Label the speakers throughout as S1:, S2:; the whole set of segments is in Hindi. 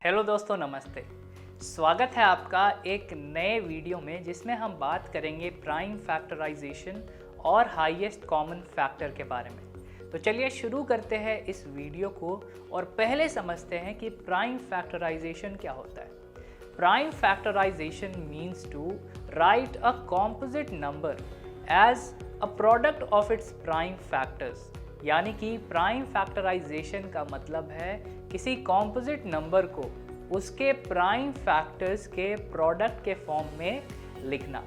S1: हेलो दोस्तों, नमस्ते। स्वागत है आपका एक नए वीडियो में जिसमें हम बात करेंगे प्राइम फैक्टराइजेशन और हाईएस्ट कॉमन फैक्टर के बारे में। तो चलिए शुरू करते हैं इस वीडियो को और पहले समझते हैं कि प्राइम फैक्टराइजेशन क्या होता है। Prime factorisation means to write a composite number as a product of its prime factors. यानी कि प्राइम फैक्टराइजेशन का मतलब है किसी कॉम्पोजिट नंबर को उसके प्राइम फैक्टर्स के प्रोडक्ट के फॉर्म में लिखना।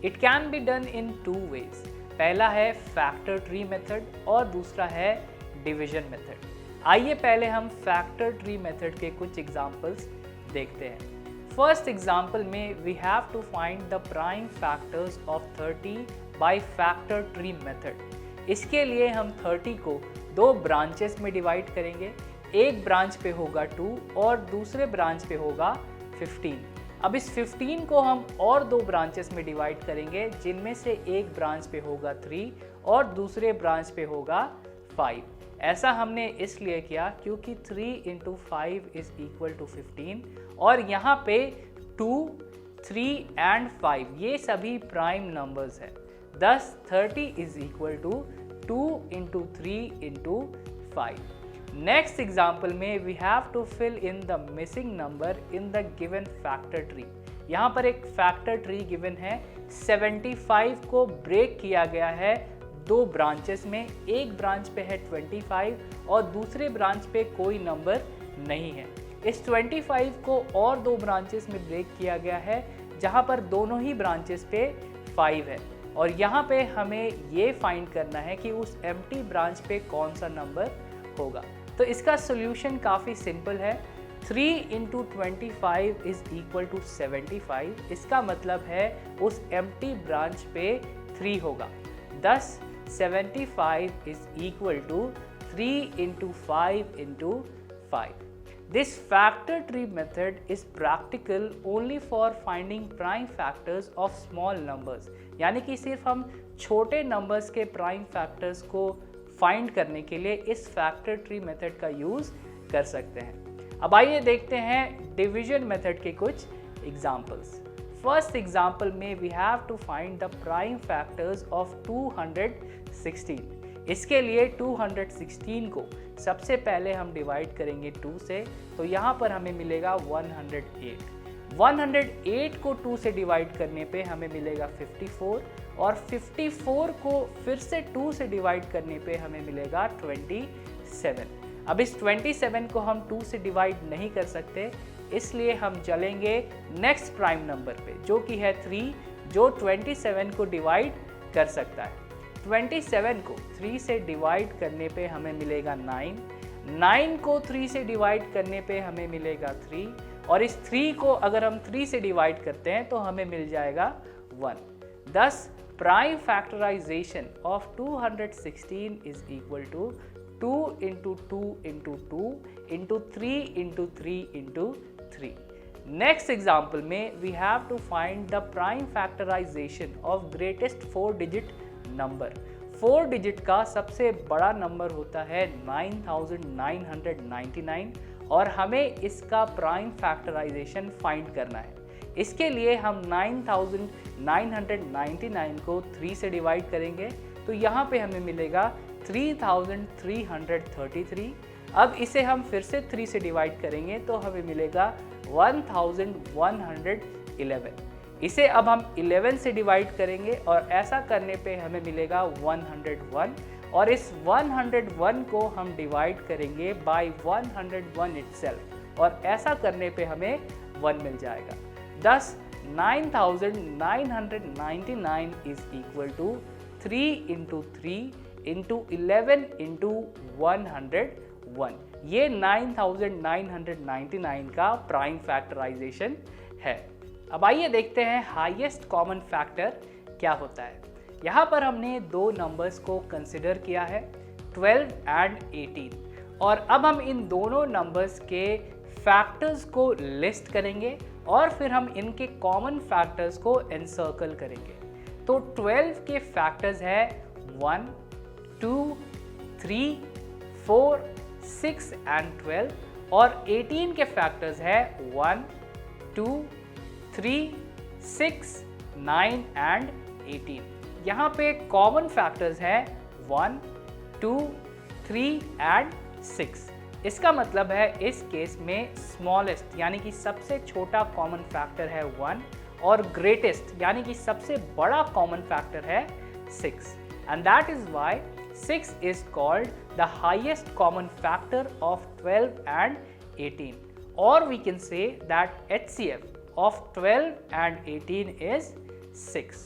S1: It can be done in two ways. पहला है फैक्टर ट्री मेथड और दूसरा है डिवीजन मेथड। आइए पहले हम फैक्टर ट्री मेथड के कुछ एग्जांपल्स देखते हैं। फर्स्ट एग्जांपल में we have to find the prime factors of 30 by factor tree method. इसके लिए हम 30 को दो ब्रांचेस में डिवाइड करेंगे। एक ब्रांच पे होगा 2 और दूसरे ब्रांच पे होगा 15। अब इस 15 को हम और दो ब्रांचेस में डिवाइड करेंगे जिनमें से एक ब्रांच पे होगा 3 और दूसरे ब्रांच पे होगा 5। ऐसा हमने इसलिए किया क्योंकि 3 × 5 इज इक्वल टू 15 और यहाँ पे 2, 3 एंड 5 ये सभी प्राइम नंबर्स हैं। thus 30 is equal to 2 × 3 × 5. Next example में we have to fill in the missing number in the given factor tree. यहाँ पर एक फैक्टर ट्री गिवन है। 75 को ब्रेक किया गया है दो ब्रांचेस में। एक ब्रांच पे है 25 और दूसरे ब्रांच पे कोई नंबर नहीं है। इस 25 को और दो ब्रांचेस में ब्रेक किया गया है जहाँ पर दोनों ही ब्रांचेस पे 5 है और यहाँ पे हमें ये फाइंड करना है कि उस एम्प्टी ब्रांच पे कौन सा नंबर होगा। तो इसका सॉल्यूशन काफ़ी सिंपल है। 3 × 25 इज इक्वल टू 75। इसका मतलब है उस एम्प्टी ब्रांच पे 3 होगा। thus 75 is equal to 3 × 5 × 5. This factor tree method is practical only for finding prime factors of small numbers. यानी कि सिर्फ हम छोटे नंबर्स के प्राइम फैक्टर्स को फाइंड करने के लिए इस फैक्टर ट्री मेथड का यूज़ कर सकते हैं। अब आइए देखते हैं डिवीजन मेथड के कुछ एग्जांपल्स। फर्स्ट एग्जांपल में we have to find the prime factors of 216। इसके लिए 216 को सबसे पहले हम डिवाइड करेंगे 2 से, तो यहाँ पर हमें मिलेगा 108। 108 को 2 से डिवाइड करने पे हमें मिलेगा 54 और 54 को फिर से 2 से डिवाइड करने पे हमें मिलेगा 27। अब इस 27 को हम 2 से डिवाइड नहीं कर सकते, इसलिए हम चलेंगे नेक्स्ट प्राइम नंबर पे जो कि है 3, जो 27 को डिवाइड कर सकता है। 27 को 3 से डिवाइड करने पे हमें मिलेगा 9, 9 को 3 से डिवाइड करने पे हमें मिलेगा 3 और इस 3 को अगर हम 3 से डिवाइड करते हैं तो हमें मिल जाएगा 1। thus prime factorization of 216 is equal to 2 × 2 × 2 × 3 × 3 × 3। Next example में we have to find the prime factorization of greatest 4 digit number. 4 digit का सबसे बड़ा नंबर होता है 9999 और हमें इसका प्राइम फैक्टराइजेशन फाइंड करना है। इसके लिए हम 9999 को 3 से डिवाइड करेंगे तो यहाँ पे हमें मिलेगा 3333। अब इसे हम फिर से 3 से डिवाइड करेंगे तो हमें मिलेगा 1111। इसे अब हम 11 से डिवाइड करेंगे और ऐसा करने पे हमें मिलेगा 101 और इस 101 को हम डिवाइड करेंगे बाय 101 इटसेल्फ और ऐसा करने पे हमें 1 मिल जाएगा। thus 9999 is equal to 3 × 3 × 11 × 101। ये 9999 का प्राइम फैक्टराइजेशन है। अब आइए देखते हैं हाईएस्ट कॉमन फैक्टर क्या होता है। यहाँ पर हमने दो नंबर्स को कंसिडर किया है, 12 एंड 18, और अब हम इन दोनों नंबर्स के फैक्टर्स को लिस्ट करेंगे और फिर हम इनके कॉमन फैक्टर्स को एनसर्कल करेंगे। तो 12 के फैक्टर्स है 1, 2, 3, 4, 6 एंड 12 और 18 के फैक्टर्स है 1, 2, 3, 6, 9 एंड 18। यहाँ पे कॉमन फैक्टर्स है 1, 2, 3 एंड 6। इसका मतलब है इस केस में स्मॉलेस्ट यानी कि सबसे छोटा कॉमन फैक्टर है 1 और ग्रेटेस्ट यानी कि सबसे बड़ा कॉमन फैक्टर है 6, and that is why 6 is called the highest common factor of 12 and 18, or we can say that HCF of 12 and 18 is 6.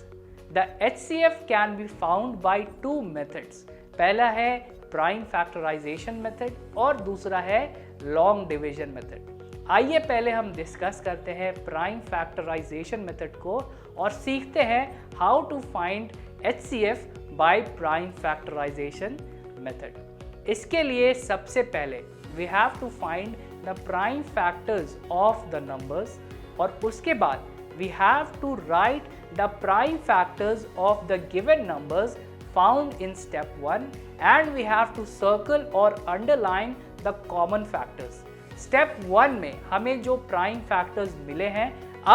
S1: The HCF can be found by two methods. पहला है प्राइम फैक्टराइजेशन मेथड और दूसरा है लॉन्ग डिवीजन मेथड। आइए पहले हम डिस्कस करते हैं प्राइम फैक्टराइजेशन मेथड को और सीखते हैं how to find HCF by prime factorization method. इसके लिए सबसे पहले we have to find the prime factors of the numbers और उसके बाद we have to write the prime factors of the given numbers found in step 1 and we have to circle or underline the common factors. Step 1 में हमें जो prime factors मिले हैं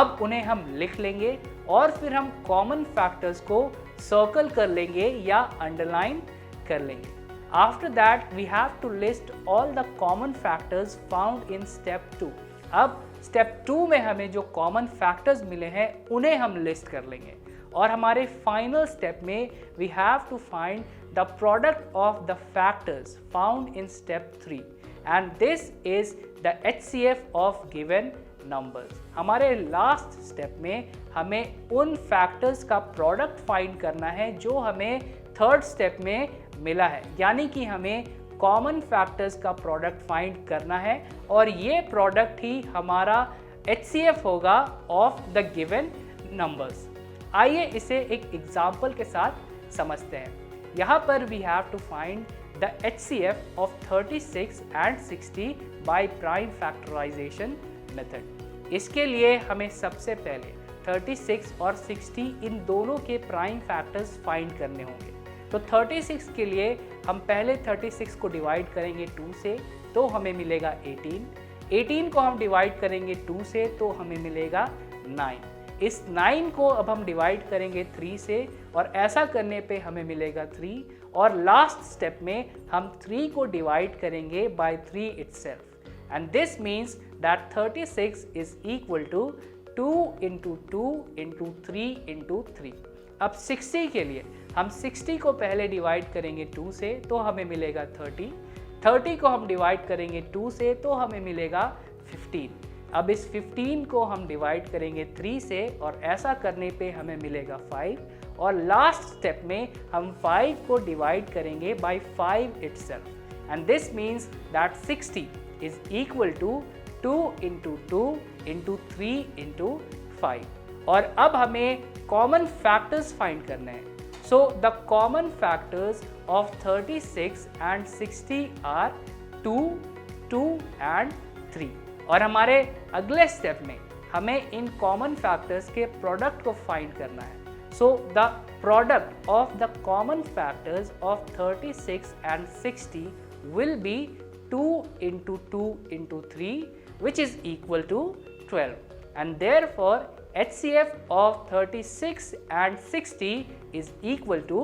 S1: अब उन्हें हम लिख लेंगे और फिर हम common factors को circle कर लेंगे या underline कर लेंगे. After that we have to list all the common factors found in step 2. अब step 2 में हमें जो common factors मिले हैं उन्हें हम list कर लेंगे और हमारे फाइनल स्टेप में we have to find the product of the factors found in step 3 and this is the HCF of given numbers. हमारे लास्ट स्टेप में हमें उन फैक्टर्स का प्रोडक्ट फाइंड करना है जो हमें थर्ड स्टेप में मिला है, यानी कि हमें कॉमन फैक्टर्स का प्रोडक्ट फाइंड करना है और ये प्रोडक्ट ही हमारा HCF होगा ऑफ द गिवन नंबर्स। आइए इसे एक एग्जाम्पल के साथ समझते हैं। यहाँ पर we have to find the HCF of 36 and 60 by prime factorization method. इसके लिए हमें सबसे पहले 36 और 60 इन दोनों के प्राइम फैक्टर्स फाइंड करने होंगे। तो 36 के लिए हम पहले 36 को डिवाइड करेंगे 2 से तो हमें मिलेगा 18। 18 को हम डिवाइड करेंगे 2 से तो हमें मिलेगा 9। इस 9 को अब हम डिवाइड करेंगे 3 से और ऐसा करने पे हमें मिलेगा 3 और लास्ट स्टेप में हम 3 को डिवाइड करेंगे by 3 itself and this means that 36 is equal to 2 into 2 into 3 into 3। अब 60 के लिए हम 60 को पहले डिवाइड करेंगे 2 से तो हमें मिलेगा 30। 30 को हम डिवाइड करेंगे 2 से तो हमें मिलेगा 15। अब इस 15 को हम डिवाइड करेंगे 3 से और ऐसा करने पे हमें मिलेगा 5 और लास्ट स्टेप में हम 5 को डिवाइड करेंगे by 5 itself and this means that 60 is equal to 2 into 2 into 3 into 5 और अब हमें कॉमन फैक्टर्स फाइंड करने हैं। So the common factors of 36 and 60 are 2, 2 and 3 और हमारे अगले स्टेप में हमें इन कॉमन फैक्टर्स के प्रोडक्ट को फाइंड करना है। So the product of the common factors of 36 and 60 will be 2 into 2 into 3 which is equal to 12 and therefore HCF of 36 and 60 is equal to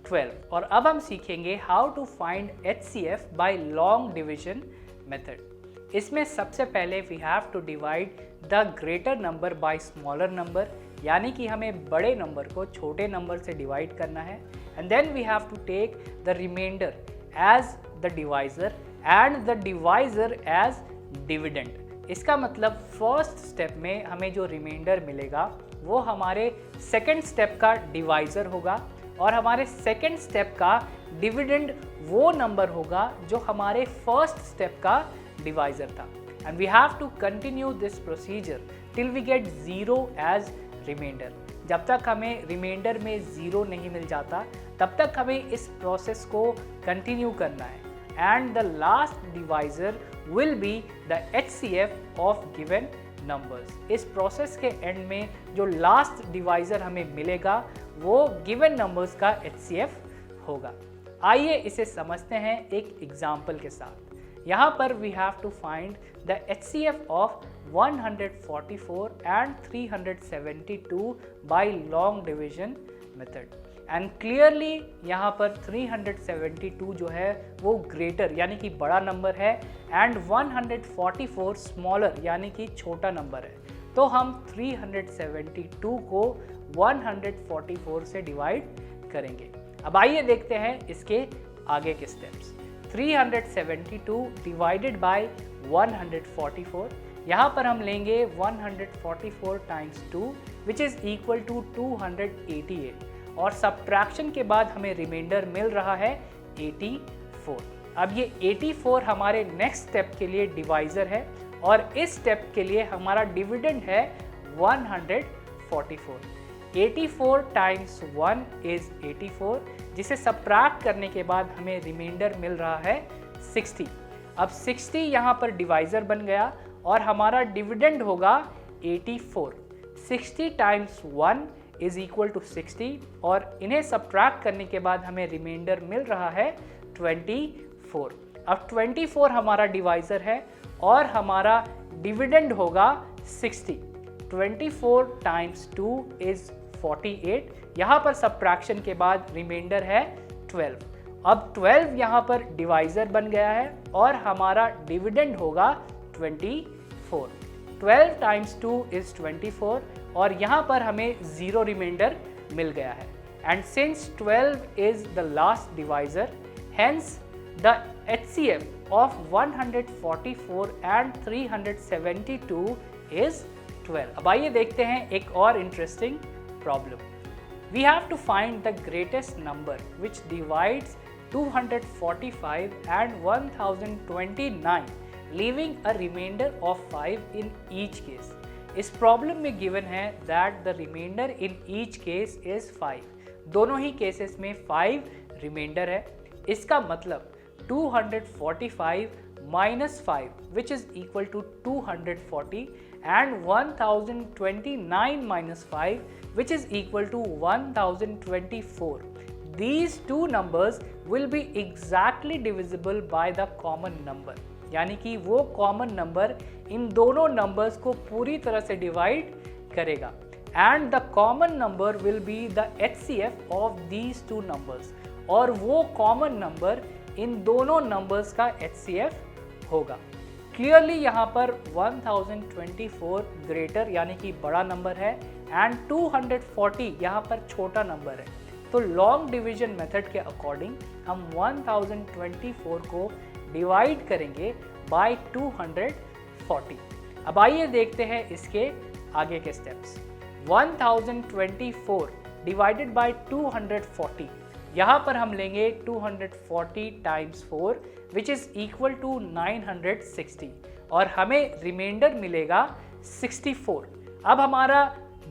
S1: 12। और अब हम सीखेंगे how to find HCF by long division method। इसमें सबसे पहले we have to divide the greater number by smaller number, यानी कि हमें बड़े नंबर को छोटे नंबर से डिवाइड करना है and then we have to take the remainder as the divisor and the divisor as dividend. इसका मतलब फर्स्ट स्टेप में हमें जो रिमाइंडर मिलेगा वो हमारे सेकेंड स्टेप का डिवाइजर होगा और हमारे सेकेंड स्टेप का डिविडेंड वो नंबर होगा जो हमारे फर्स्ट स्टेप का डिवाइजर था and we have to continue this procedure till we get 0 as remainder. जब तक हमें रिमाइंडर में 0 नहीं मिल जाता तब तक हमें इस प्रोसेस को कंटिन्यू करना है and the last divisor will be the HCF of given numbers. इस प्रोसेस के एंड में जो लास्ट डिवाइजर हमें मिलेगा वो गिवन नंबर्स का HCF होगा। आइए इसे समझते हैं एक एग्जाम्पल के साथ। यहाँ पर we have to find the HCF of 144 and 372 by long division method. And clearly यहाँ पर 372 जो है वो ग्रेटर यानी कि बड़ा नंबर है एंड 144 स्मॉलर यानी कि छोटा नंबर है। तो हम 372 को 144 से डिवाइड करेंगे। अब आइए देखते हैं इसके आगे के स्टेप्स। 372 डिवाइडेड बाय 144, यहाँ पर हम लेंगे 144 times 2 which is equal to 288 और सब्ट्रैक्शन के बाद हमें रिमाइंडर मिल रहा है 84। अब ये 84 हमारे नेक्स्ट स्टेप के लिए डिवाइज़र है और इस स्टेप के लिए हमारा डिविडेंड है 144। 84 टाइम्स 1 इज़ 84, जिसे सब्ट्रैक्ट करने के बाद हमें रिमाइंडर मिल रहा है 60। अब 60 यहाँ पर डिवाइज़र बन गया और हमारा डिविडेंड होगा 84। 60 टाइम्स 1 इज इक्वल टू 60 और इन्हें सब्ट्रैक्ट करने के बाद हमें रिमाइंडर मिल रहा है 24। अब 24 हमारा डिवाइज़र है और हमारा डिविडेंड होगा 60। 24 टाइम्स 2 इज 48, यहाँ पर सब्ट्रैक्शन के बाद रिमाइंडर है 12। अब 12 यहाँ पर डिवाइज़र बन गया है और हमारा डिविडेंड होगा 24। 12 टाइम्स 2 इज 24 और यहाँ पर हमें ज़ीरो रिमाइंडर मिल गया है। And since 12 is the last divisor, hence the HCF of 144 and 372 is 12। अब आइए देखते हैं एक और interesting problem. We have to find the greatest number which divides 245 and 1029, leaving a remainder of 5 in each case. इस प्रॉब्लम में गिवन है that the remainder in each case is 5. दोनों ही केसेस में 5 रिमाइंडर है। इसका मतलब 245 minus 5 which is equal to 240 and 1029 minus 5 which is equal to 1024. These two numbers will be exactly divisible by the common number, यानी कि वो कॉमन नंबर इन दोनों नंबर्स को पूरी तरह से डिवाइड करेगा and the common number will be the HCF of these two numbers, और वो कॉमन नंबर इन दोनों नंबर्स का HCF होगा। क्लियरली यहाँ पर 1024 ग्रेटर यानी कि बड़ा नंबर है एंड 240 यहाँ पर छोटा नंबर है। तो लॉन्ग डिवीजन मेथड के अकॉर्डिंग हम 1024 को डिवाइड करेंगे बाय 240। अब आइए देखते हैं इसके आगे के स्टेप्स। 1024 डिवाइडेड बाय 240, यहाँ पर हम लेंगे 240 times 4 which is equal to 960 और हमें रिमाइंडर मिलेगा 64। अब हमारा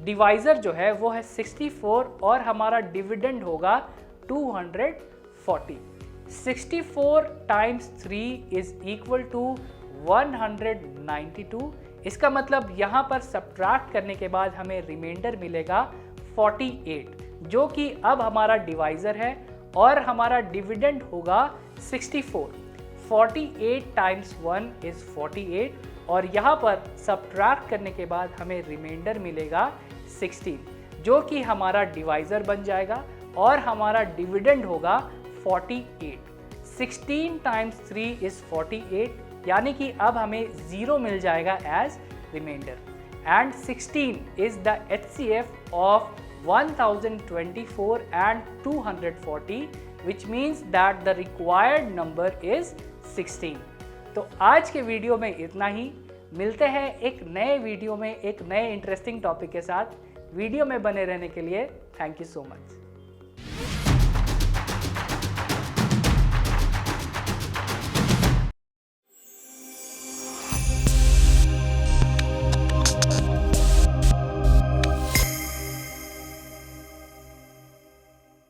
S1: डिवाइज़र जो है वो है 64 और हमारा डिविडेंड होगा 240। 64 टाइम्स 3 इज इक्वल टू 192। इसका मतलब यहाँ पर सब्ट्रैक्ट करने के बाद हमें रिमाइंडर मिलेगा 48, जो कि अब हमारा डिवाइज़र है और हमारा डिविडेंड होगा 64। 48 टाइम्स 1 इज़ 48 और यहाँ पर सब्ट्रैक्ट करने के बाद हमें रिमाइंडर मिलेगा 16, जो कि हमारा डिवाइज़र बन जाएगा और हमारा डिविडेंड होगा 48। 16 टाइम्स 3 इज़ 48, यानी कि अब हमें 0 मिल जाएगा as remainder and 16 is the HCF of 1024 and 240 which means that the required number is 16। तो आज के वीडियो में इतना ही। मिलते हैं एक नए वीडियो में एक नए इंटरेस्टिंग टॉपिक के साथ। वीडियो में बने रहने के लिए थैंक यू सो मच।